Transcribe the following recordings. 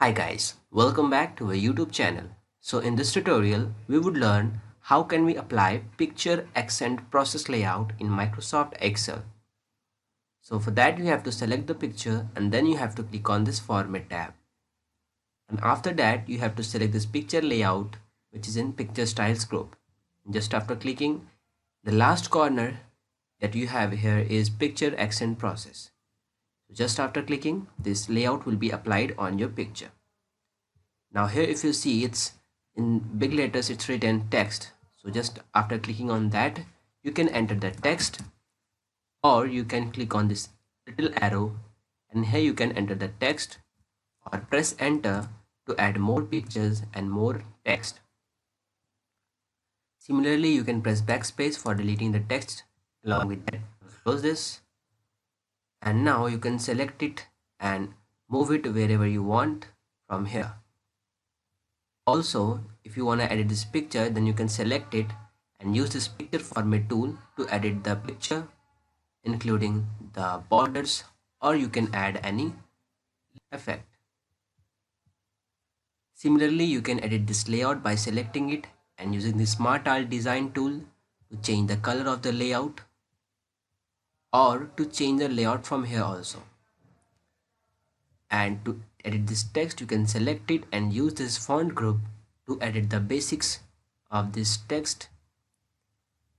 Hi guys, welcome back to our YouTube channel. So in this tutorial, we would learn how can we apply picture accent process layout in Microsoft Excel. So for that you have to select the picture and then you have to click on this format tab. And after that you have to select this picture layout which is in picture styles group. Just after clicking, the last corner that you have here is picture accent process. So just after clicking, this layout will be applied on your picture. Now here if you see it's in big letters it's written text. So just after clicking on that you can enter the text, or you can click on this little arrow and here you can enter the text or press enter to add more pictures and more text. Similarly, you can press backspace for deleting the text. Along with that, close this, and now you can select it and move it wherever you want from here. Also, if you want to edit this picture, then you can select it and use this picture format tool to edit the picture, including the borders, or you can add any effect. Similarly, you can edit this layout by selecting it and using the Smart Alt Design tool to change the color of the layout, or to change the layout from here also. And to edit this text, you can select it and use this font group to edit the basics of this text,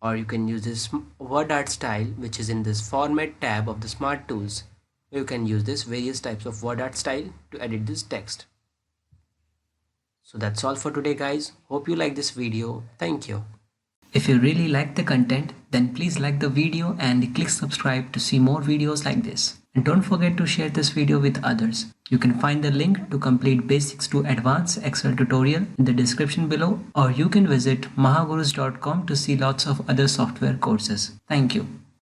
or you can use this word art style which is in this format tab of the smart tools. You can use this various types of word art style to edit this text. So that's all for today guys. Hope you like this video. Thank you. If you really like the content, then please like the video and click subscribe to see more videos like this. And don't forget to share this video with others. You can find the link to complete basics to advanced Excel tutorial in the description below, or you can visit mahagurus.com to see lots of other software courses. Thank you.